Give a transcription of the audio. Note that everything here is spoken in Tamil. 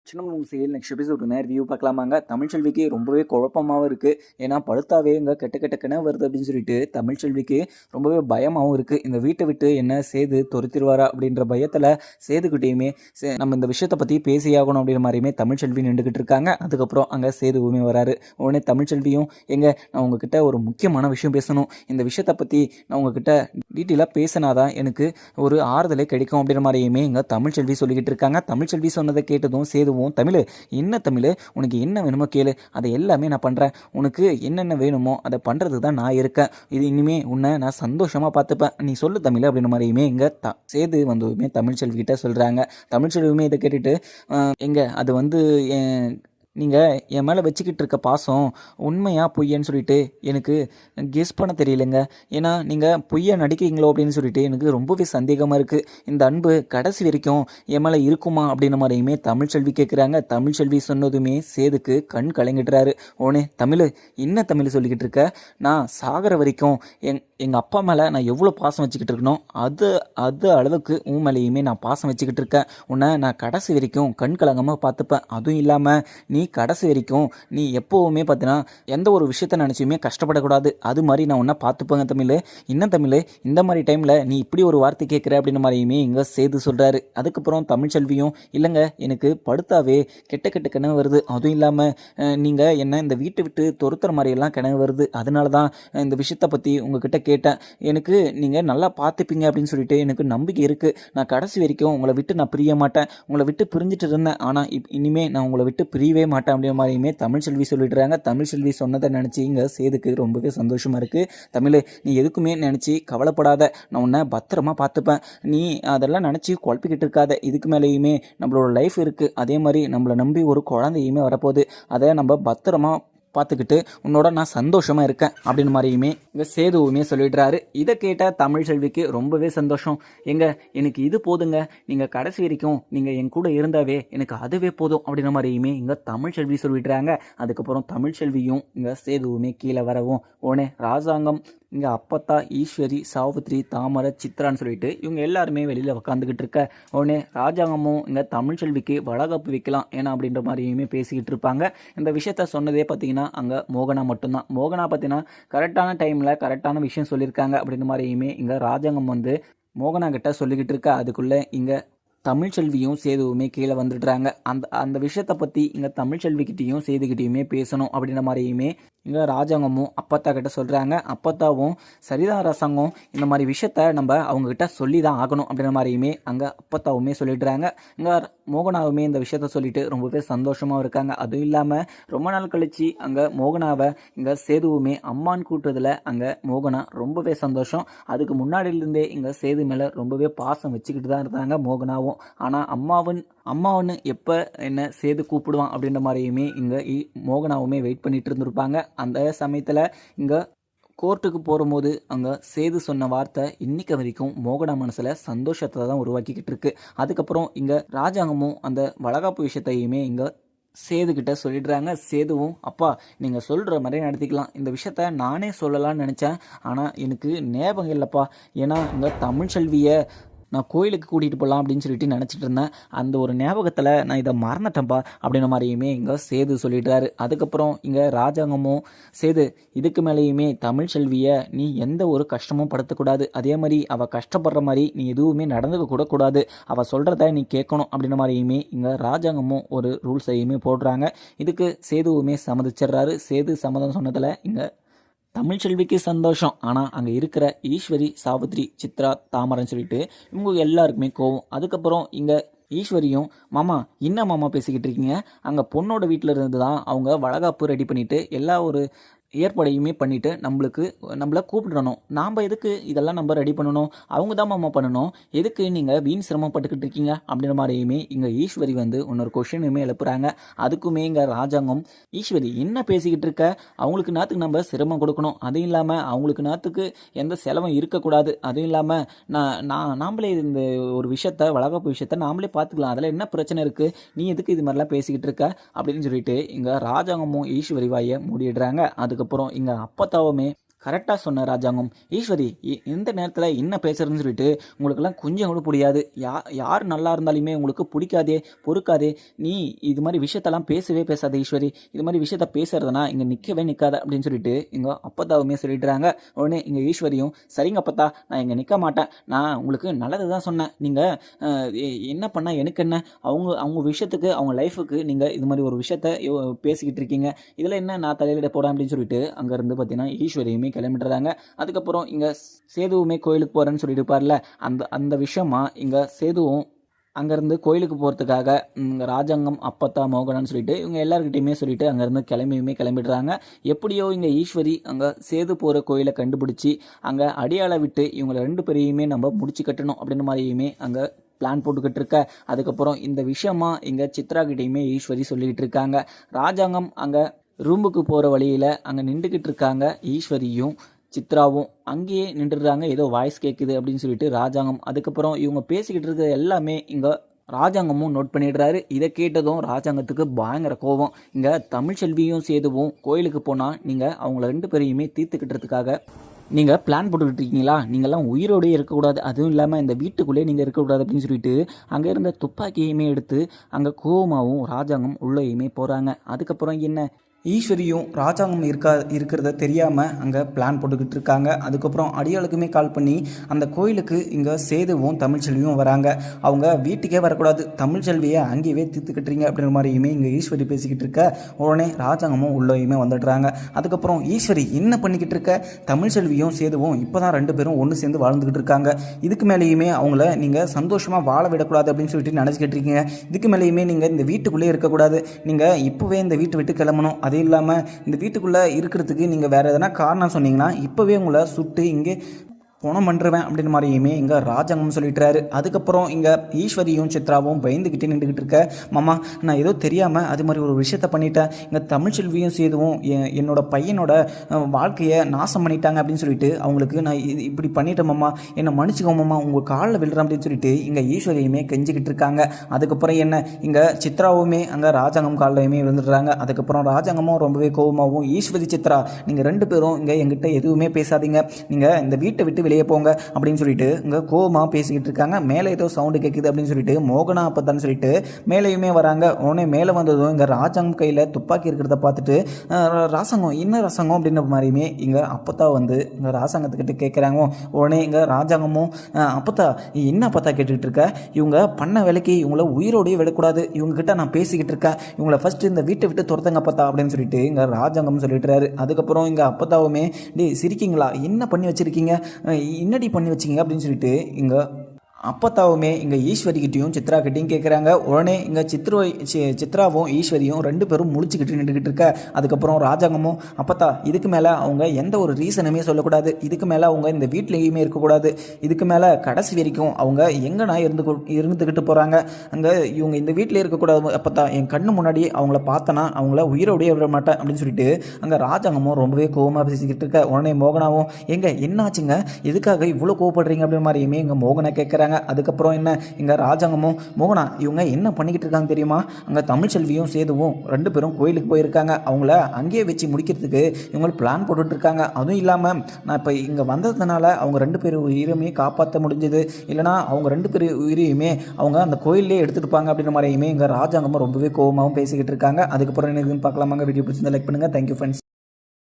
சின்னமும் சீரியல் நெக்ஸ்ட் எபிசோட் ரிவ்யூ பார்க்கலாமாங்க. தமிழ்ச்செல்விக்கு ரொம்பவே குழப்பமாகவும் இருக்குது. ஏன்னா படுத்தாவே இங்கே கெட்ட கெட்ட கிணறு வருது அப்படின்னு சொல்லிட்டு தமிழ்ச்செல்விக்கு ரொம்பவே பயமாகவும் இருக்குது. இந்த வீட்டை விட்டு என்ன சேது துரத்திடுவாரா அப்படின்ற பயத்தில் சேதுக்கிட்டேயுமே நம்ம இந்த விஷயத்தை பற்றி பேசியாகணும் அப்படின்ற மாதிரியுமே தமிழ்ச்செல்வி நின்றுக்கிட்டு இருக்காங்க. அதுக்கப்புறம் அங்கே சேதுவுமே வராரு. உடனே தமிழ்ச்செல்வியும் நான் உங்ககிட்ட ஒரு முக்கியமான விஷயம் பேசணும், இந்த விஷயத்தை பற்றி நான் உங்ககிட்ட டீட்டெயிலாக பேசினாதான் எனக்கு ஒரு ஆறுதலே கிடைக்கும் அப்படின்ற மாதிரியுமே இங்கே தமிழ்ச்செல்வி சொல்லிக்கிட்டு இருக்காங்க. தமிழ்ச்செல்வி சொன்னதை கேட்டதும் சேது தமிழ் என்ன தமிழ், உனக்கு என்ன வேணுமோ கேளு, அதை எல்லாமே நான் பண்ணுறேன், உனக்கு என்னென்ன வேணுமோ அதை பண்ணுறது தான் நான் இருக்கேன், இது இனிமே உன்னை நான் சந்தோஷமாக பார்த்துப்பேன், நீ சொல்லு தமிழ் அப்படின்ற மாதிரியுமே இங்கே சேது வந்துமே தமிழ்ச்செல்வி கிட்ட சொல்கிறாங்க. தமிழ்ச்செல்வியுமே இதை கேட்டுட்டு அது நீங்கள் என் மேலே வச்சுக்கிட்டு இருக்க பாசம் உண்மையா பொய்யன்னு சொல்லிட்டு எனக்கு கெஸ் பண்ண தெரியலைங்க. ஏன்னா நீங்கள் பொய்யா நடிக்கிறீங்களோ அப்படின்னு சொல்லிட்டு எனக்கு ரொம்பவே சந்தேகமாக இருக்குது. இந்த அன்பு கடைசி வரைக்கும் என் மேலே இருக்குமா அப்படின்ற மாதிரியுமே தமிழ்ச்செல்வி கேட்குறாங்க. தமிழ்ச்செல்வி சொன்னதுமே சேதுக்கு கண் கலங்கிட்டுறாரு. உடனே தமிழ் என்ன தமிழ் சொல்லிக்கிட்டு இருக்க, நான் சாகிற வரைக்கும் எங்கள் அப்பா மேலே நான் எவ்வளோ பாசம் வச்சுக்கிட்டு இருக்கணும் அது அளவுக்கு உன் மேலேயுமே நான் பாசம் வச்சுக்கிட்டு இருக்கேன். உன்னை நான் கடைசி வரைக்கும் கண் கலங்காமல் பார்த்துப்பேன். அதுவும் இல்லாமல் நீ கடைசி வரைக்கும் நீ எப்போவுமே பார்த்தீங்கன்னா எந்த ஒரு விஷயத்த நினச்சியுமே கஷ்டப்படக்கூடாது, அது மாதிரி நான் உன்னை பார்த்துப்பேங்க தமிழ். இன்னும் தமிழ் இந்த மாதிரி டைமில் நீ இப்படி ஒரு வார்த்தை கேட்குற அப்படின்ற மாதிரியுமே இங்கே சேது சொல்கிறாரு. அதுக்கப்புறம் தமிழ்ச்செல்வியும் இல்லைங்க, எனக்கு படுத்தாவே கெட்ட கெட்ட கிணவு வருது, அதுவும் இல்லாமல் நீங்கள் என்ன இந்த வீட்டை விட்டு துரத்துற மாதிரியெல்லாம் கிணவு வருது, அதனால தான் இந்த விஷயத்தை பற்றி உங்ககிட்ட கேட்டேன், எனக்கு நீங்கள் நல்லா பார்த்துப்பீங்க அப்படின்னு சொல்லிட்டு எனக்கு நம்பிக்கை இருக்குது, நான் கடைசி வரைக்கும் உங்களை விட்டு நான் பிரிய மாட்டேன், உங்களை விட்டு பிரிஞ்சுட்டு இருந்தேன், ஆனால் இனிமேல் நான் உங்களை விட்டு பிரியவே மாட்டேன் அப்படின்ற மாதிரியுமே தமிழ்ச்செல்வி சொல்லிடுறாங்க. தமிழ்ச்செல்வி சொன்னதை நினச்சி இங்கே சேதுக்கு ரொம்பவே சந்தோஷமாக இருக்குது. தமிழ் நீ எதுக்குமே நினச்சி கவலைப்படாத, நான் உன்னை பத்திரமா பார்த்துப்பேன், நீ அதெல்லாம் நினச்சி குழப்பிக்கிட்டு இருக்காத, இதுக்கு மேலேயுமே நம்மளோட லைஃப் இருக்குது, அதே மாதிரி நம்மளை நம்பி ஒரு குழந்தையுமே வரப்போகுது, அதை நம்ம பத்திரமா பார்த்துக்கிட்டு உன்னோட நான் சந்தோஷமாக இருக்கேன் அப்படின்னு மாதிரியுமே இங்கே சேதுவுமே சொல்லிடுறாரு. இதை கேட்ட தமிழ்ச்செல்விக்கு ரொம்பவே சந்தோஷம். எனக்கு இது போதுங்க, நீங்கள் கடைசி வரைக்கும் நீங்கள் என் கூட இருந்தாவே எனக்கு அதுவே போதும் அப்படின்ற மாதிரியுமே இங்கே தமிழ்ச்செல்வி சொல்லிடுறாங்க. அதுக்கப்புறம் தமிழ்ச்செல்வியும் இங்கே சேதுவுமே கீழே வரவும் உடனே ராஜாங்கம் இங்கே அப்பத்தா, ஈஸ்வரி, சாவித்ரி, தாமரை, சித்ரான்னு சொல்லிட்டு இவங்க எல்லாருமே வெளியில் உக்காந்துக்கிட்டு இருக்க உடனே ராஜாங்கமும் இங்கே தமிழ்ச்செல்விக்கு வளகாப்பு வைக்கலாம் ஏன்னா அப்படின்ற மாதிரியுமே பேசிக்கிட்டு இருப்பாங்க. இந்த விஷயத்த சொன்னதே பார்த்தீங்கன்னா அங்கே மோகனா மட்டும்தான். மோகனா பார்த்தீங்கன்னா கரெக்டான டைமில் கரெக்டான விஷயம் சொல்லியிருக்காங்க அப்படின்ற மாதிரியுமே இங்கே ராஜாங்கம் மோகனா கிட்ட சொல்லிக்கிட்டு இருக்க. அதுக்குள்ளே இங்கே தமிழ்ச்செல்வியும் சேதுவுமே கீழே வந்துடுறாங்க. அந்த விஷயத்தை பற்றி இங்கே தமிழ்ச்செல்விக்கிட்டையும் சேதுக்கிட்டையுமே பேசணும் அப்படின்ற மாதிரியுமே இங்கே ராஜாங்கமும் அப்பத்தா கிட்ட சொல்கிறாங்க. அப்பத்தாவும் சரிதான் அரசாங்கம், இந்த மாதிரி விஷயத்த நம்ம அவங்கக்கிட்ட சொல்லி தான் ஆகணும் அப்படின்ற மாதிரியுமே அங்கே அப்பத்தாவுமே சொல்லிடுறாங்க. இங்கே மோகனாவுமே இந்த விஷயத்த சொல்லிட்டு ரொம்பவே சந்தோஷமாக இருக்காங்க. அதுவும் இல்லாமல் ரொம்ப நாள் கழித்து அங்கே மோகனாவை இங்கே சேதுவுமே அம்மான்னு கூட்டுறதுல அங்கே மோகனா ரொம்பவே சந்தோஷம். அதுக்கு முன்னாடியிலேருந்தே இங்கே சேது மேலே ரொம்பவே பாசம் வச்சுக்கிட்டு தான் இருந்தாங்க மோகனாவும். ஆனால் அம்மாவுன்னு எப்போ என்ன சேது கூப்பிடுவான் அப்படின்ற மாதிரியுமே இங்கே மோகனாவுமே வெயிட் பண்ணிட்டு இருந்திருப்பாங்க. அந்த சமயத்தில் இங்கே கோர்ட்டுக்கு போகும்போது அங்கே சேது சொன்ன வார்த்தை இன்னைக்கு வரைக்கும் மோகனா மனசில் சந்தோஷத்தை தான் உருவாக்கிக்கிட்டு இருக்கு. அதுக்கப்புறம் இங்கே ராஜாங்கமும் அந்த வளகாப்பு விஷயத்தையுமே இங்கே சேதுக்கிட்ட சொல்லிடுறாங்க. சேதுவும் அப்பா நீங்கள் சொல்கிற மாதிரி நடத்திக்கலாம், இந்த விஷயத்த நானே சொல்லலான்னு நினச்சேன், ஆனால் எனக்கு ஞாபகம் இல்லைப்பா, ஏன்னா இங்கே தமிழ்ச்செல்வியை நான் கோயிலுக்கு கூட்டிகிட்டு போகலாம் அப்படின்னு சொல்லிட்டு நினச்சிட்டு இருந்தேன், அந்த ஒரு ஞாபகத்தில் நான் இதை மறந்துட்டேன்ப்பா அப்படின்ற மாதிரியுமே இங்கே சேது சொல்லிடுறாரு. அதுக்கப்புறம் இங்கே ராஜாங்கமும் சேது இதுக்கு மேலேயுமே தமிழ்ச்செல்வியை நீ எந்த ஒரு கஷ்டமும் படுத்தக்கூடாது, அதே மாதிரி அவள் கஷ்டப்படுற மாதிரி நீ எதுவுமே நடந்துக்க கூட கூடாது, அவள் சொல்கிறத நீ கேட்கணும் அப்படின்ற மாதிரியுமே இங்கே ராஜாங்கமும் ஒரு ரூல்ஸையுமே போடுறாங்க. இதுக்கு சேதுவுமே சம்மதிச்சிடுறாரு. சேது சம்மதம் சொன்னதில் இங்கே தமிழ்ச்செல்விக்கு சந்தோஷம். ஆனால் அங்கே இருக்கிற ஈஸ்வரி, சாவித்ரி, சித்ரா, தாமரைன்னு சொல்லிட்டு இவங்க எல்லாருக்குமே கோவம். அதுக்கப்புறம் இங்கே ஈஸ்வரியும் மாமா என்ன மாமா பேசிக்கிட்டு இருக்கீங்க, அங்கே பொண்ணோட வீட்டில் இருந்து தான் அவங்க வளகாப்பு ரெடி பண்ணிவிட்டு எல்லா ஒரு ஏற்பாடையுமே பண்ணிவிட்டு நம்மளை கூப்பிடணும், நாம் எதுக்கு இதெல்லாம் நம்ம ரெடி பண்ணணும், அவங்க தான் மாமா பண்ணணும், எதுக்கு நீங்கள் வீண் சிரமப்பட்டுக்கிட்டு இருக்கீங்க அப்படின்ற மாதிரியுமே இங்கே ஈஸ்வரி இன்னொரு கொஷினுமே எழுப்புறாங்க. அதுக்குமே இங்கே ராஜாங்கம் ஈஸ்வரி என்ன பேசிக்கிட்டு இருக்க, அவங்களுக்கு நாத்துக்கு நம்ம சிரமம் கொடுக்கணும், அதுவும் இல்லாமல் அவங்களுக்கு நாத்துக்கு எந்த செலவும் இருக்கக்கூடாது, அதுவும் இல்லாமல் நாமளே இந்த ஒரு விஷயத்த வளகாப்பு விஷயத்த நாமளே பார்த்துக்கலாம், அதில் என்ன பிரச்சனை இருக்குது, நீ எதுக்கு இது மாதிரிலாம் பேசிக்கிட்டு இருக்க அப்படின்னு சொல்லிட்டு இங்கே ராஜாங்கமும் ஈஸ்வரி வாயை மூடிடுறாங்க. அதுக்கப்புறம் இங்கே அப்பத்தாவுமே கரெக்டாக சொன்ன ராஜாங்கம். ஈஸ்வரி இந்த நேரத்தில் என்ன பேசுறதுன்னு சொல்லிட்டு உங்களுக்கெல்லாம் கொஞ்சம் கூட புரியாது. யார் நல்லா இருந்தாலுமே உங்களுக்கு பிடிக்காதே பொறுக்காதே. நீ இது மாதிரி விஷயத்தெல்லாம் பேசவே பேசாத ஈஸ்வரி. இது மாதிரி விஷயத்த பேசுறதுனா இங்கே நிற்கவே நிற்காத அப்படின்னு சொல்லிட்டு இங்கே அப்பத்தாவுமே சொல்லிடுறாங்க. உடனே இங்கே ஈஸ்வரியும் சரிங்க அப்பத்தா, நான் இங்கே நிற்க மாட்டேன். நான் உங்களுக்கு நல்லது தான் சொன்னேன். நீங்கள் என்ன பண்ணால் எனக்கு என்ன, அவங்க விஷயத்துக்கு அவங்க லைஃபுக்கு நீங்கள் இது மாதிரி ஒரு விஷயத்த பேசிக்கிட்டு இருக்கீங்க. இதில் என்ன நான் தலையிட போகிறேன் அப்படின்னு சொல்லிட்டு அங்கேருந்து பார்த்தீங்கன்னா ஈஸ்வரியுமே கிளம்பிட்டுறாங்க. அதுக்கப்புறம் இங்கே சேதுவுமே கோயிலுக்கு போகிறேன்னு சொல்லிட்டு இருப்பார்ல, அந்த விஷயமா இங்கே சேதுவும் அங்கேருந்து கோயிலுக்கு போகிறதுக்காக ராஜாங்கம் அப்பத்தா மோகனான்னு சொல்லிட்டு இவங்க எல்லாருக்கிட்டையுமே சொல்லிட்டு அங்கேருந்து கிளம்பிடுறாங்க. எப்படியோ இங்கே ஈஸ்வரி அங்கே சேது போகிற கோயிலை கண்டுபிடிச்சி அங்கே அடியாளை விட்டு இவங்களை 2 பேரையுமே நம்ம முடிச்சு கட்டணும் அப்படின்ற மாதிரியுமே அங்கே பிளான் போட்டுக்கிட்டு இருக்க. அதுக்கப்புறம் இந்த விஷயமா இங்கே சித்ரா கிட்டையுமே ஈஸ்வரி சொல்லிக்கிட்டு இருக்காங்க. ராஜாங்கம் அங்கே ரூமுக்கு போகிற வழியில் அங்கே நின்றுக்கிட்டு இருக்காங்க. ஈஸ்வரியும் சித்ராவும் அங்கேயே நின்றுடுறாங்க. ஏதோ வாய்ஸ் கேட்குது அப்படின்னு சொல்லிட்டு ராஜாங்கம். அதுக்கப்புறம் இவங்க பேசிக்கிட்டு இருக்கிற எல்லாமே இங்கே ராஜாங்கமும் நோட் பண்ணிடுறாரு. இதை கேட்டதும் ராஜாங்கத்துக்கு பயங்கர கோபம். இங்கே தமிழ்ச்செல்வியும் சேதுவும் கோயிலுக்கு போனால் நீங்கள் அவங்கள 2 பேரையுமே தீர்த்துக்கிட்டதுக்காக நீங்கள் பிளான் போட்டுக்கிட்டு இருக்கீங்களா? நீங்கள்லாம் உயிரோடய இருக்கக்கூடாது, அதுவும் இல்லாமல் இந்த வீட்டுக்குள்ளேயே நீங்கள் இருக்கக்கூடாது அப்படின்னு சொல்லிட்டு அங்கே இருந்த துப்பாக்கியுமே எடுத்து அங்கே கோவமாகவும் ராஜாங்கம் உள்ளேயுமே போகிறாங்க. அதுக்கப்புறம் என்ன ஈஸ்வரியும் ராஜாங்கம் இருக்கிறத தெரியாமல் அங்கே பிளான் போட்டுக்கிட்டு இருக்காங்க. அதுக்கப்புறம் அடியாளுக்குமே கால் பண்ணி அந்த கோயிலுக்கு இங்கே சேதுவும் தமிழ்ச்செல்வியும் வராங்க. அவங்க வீட்டுக்கே வரக்கூடாது, தமிழ்ச்செல்வியை அங்கேயே தீர்த்துக்கிட்டுறீங்க அப்படின்ற மாதிரியுமே இங்கே ஈஸ்வரி பேசிக்கிட்டு இருக்க. உடனே ராஜாங்கமும் உள்ளேயுமே வந்துடுறாங்க. அதுக்கப்புறம் ஈஸ்வரி என்ன பண்ணிக்கிட்டு இருக்க, தமிழ்ச்செல்வியும் சேதுவும் இப்போ தான் 2 பேரும் ஒன்று சேர்ந்து வாழ்ந்துக்கிட்டு இருக்காங்க. இதுக்கு மேலேயுமே அவங்கள நீங்கள் சந்தோஷமாக வாழ விடக்கூடாது அப்படின்னு சொல்லிட்டு நினச்சிக்கிட்டு இருக்கீங்க. இதுக்கு மேலேயுமே நீங்கள் இந்த வீட்டுக்குள்ளே இருக்கக்கூடாது, நீங்கள் இப்போவே இந்த வீட்டை விட்டு கிளம்பணும். அது இல்லாமல் இந்த வீட்டுக்குள்ளே இருக்கிறதுக்கு நீங்கள் வேறு எதனா காரணம் சொன்னீங்கன்னா இப்போவே உங்களை சுட்டு இங்கே பணம் பண்ணுறவேன் அப்படின்னு மாதிரியுமே இங்கே ராஜாங்கம் சொல்லிட்டுறாரு. அதுக்கப்புறம் இங்கே ஈஸ்வரியும் சித்ராவும் பயந்துக்கிட்டே நின்றுக்கிட்டு இருக்க. மாமா, நான் ஏதோ தெரியாமல் அது மாதிரி ஒரு விஷயத்த பண்ணிட்டேன். இங்கே தமிழ்ச்செல்வியும் சேதுவும் என்னோட பையனோட வாழ்க்கையை நாசம் பண்ணிட்டாங்க அப்படின்னு சொல்லிட்டு அவங்களுக்கு நான் இப்படி பண்ணிட்டேன் மாமா, என்னை மன்னிச்சுக்கோமாம்மா, உங்கள் காலில் விழுறேன் அப்படின்னு சொல்லிட்டு இங்கே ஈஸ்வரியுமே கெஞ்சிக்கிட்டு இருக்காங்க. அதுக்கப்புறம் என்ன இங்கே சித்ராவுமே அங்கே ராஜாங்கம் காலையுமே விழுந்துடுறாங்க. அதுக்கப்புறம் ராஜாங்கமும் ரொம்பவே கோபமாகவும், ஈஸ்வரி சித்ரா நீங்கள் 2 பேரும் இங்கே எங்கிட்ட எதுவுமே பேசாதீங்க, நீங்கள் இந்த வீட்டை விட்டு வெளியே போங்க அப்படின்னு சொல்லிட்டு இங்கே கோவமாக பேசிக்கிட்டு இருக்காங்க. மேலே ஏதோ சவுண்டு கேட்குது அப்படின்னு சொல்லிட்டு மோகனா அப்பத்தான்னு சொல்லிட்டு மேலேயுமே வராங்க. உடனே மேலே வந்ததும் இங்கே ராஜாங்கம் கையில் துப்பாக்கி இருக்கிறத பார்த்துட்டு ராசங்கம் என்ன ரசங்கம் அப்படின்ற மாதிரியுமே இங்கே அப்பத்தா வந்து இங்கே ராசாங்கத்துக்கிட்ட கேட்குறாங்க. உடனே இங்கே ராஜாங்கமும் அப்பத்தா என்ன அப்பத்தா கேட்டுக்கிட்டு இருக்க, இவங்க பண்ண வேலைக்கு இவங்கள உயிரோடையே விடக்கூடாது, இவங்ககிட்ட நான் பேசிக்கிட்டு இருக்கேன், இவங்களை ஃபஸ்ட்டு இந்த வீட்டை விட்டு துரத்துங்க அப்பத்தா அப்படின்னு சொல்லிட்டு இங்கே ராஜாங்கம் சொல்லிட்டுறாரு. அதுக்கப்புறம் இங்கே அப்பத்தாவுமே டே சிரிக்கிங்களா, என்ன பண்ணி வச்சுருக்கீங்க, என்னடி பண்ணி வச்சிங்க அப்படின்னு சொல்லிட்டு இங்கே அப்பத்தாவுமே இங்கே ஈஸ்வரிக்கிட்டையும் சித்ராக்கிட்டையும் கேட்குறாங்க. உடனே இங்கே சித்ராவும் ஈஸ்வரியும் 2 பேரும் முழிச்சுக்கிட்டு நின்றுக்கிட்டு இருக்க. அதுக்கப்புறம் ராஜாங்கமும் அப்பத்தா இதுக்கு மேலே அவங்க எந்த ஒரு ரீசனுமே சொல்லக்கூடாது, இதுக்கு மேலே அவங்க இந்த வீட்டிலேயுமே இருக்கக்கூடாது, இதுக்கு மேலே கடைசி வரைக்கும் அவங்க எங்கன்னா இருந்துக்கிட்டு போகிறாங்க, அங்கே இவங்க இந்த வீட்டிலே இருக்கக்கூடாது அப்பத்தா, என் கண்ணு முன்னாடி அவங்கள பார்த்தனா அவங்கள உயிரோடையே விட மாட்டேன் அப்படின்னு சொல்லிட்டு அங்கே ராஜாங்கமும் ரொம்பவே கோவமாக பேசிக்கிட்டு இருக்க. உடனே மோகனாவும் எங்கே என்னாச்சுங்க, எதுக்காக இவ்வளோ கோவப்படுறீங்க அப்படின்ற மாதிரியுமே இங்கே மோகனை கேட்குறாங்க. அதுக்கப்புறம் என்ன இங்கே ராஜாங்கமும் மோகனா இவங்க என்ன பண்ணிக்கிட்டு இருக்காங்க தெரியுமா, அங்கே தமிழ்ச்செல்வியும் சேதுவும் 2 பேரும் கோயிலுக்கு போயிருக்காங்க, அவங்கள அங்கேயே வச்சு முடிக்கிறதுக்கு இவங்க பிளான் போட்டுட்டு இருக்காங்க. அதுவும் இல்லாமல் நான் இப்போ இங்கே வந்ததுனால அவங்க 2 பேர் உயிரையுமே காப்பாற்ற முடிஞ்சது, இல்லைனா அவங்க 2 பேர் உயிரையுமே அவங்க அந்த கோயிலே எடுத்துகிட்டு அப்படின்ற மாதிரியுமே இங்கே ராஜாங்கமும் ரொம்பவே கோபமாகவும் பேசிக்கிட்டு இருக்காங்க. அதுக்கப்புறம் என்ன இதுன்னு பார்க்கலாமாங்க. வீடியோ பிடிச்சிருந்தா லைக் பண்ணுங்கள். Thank you friends.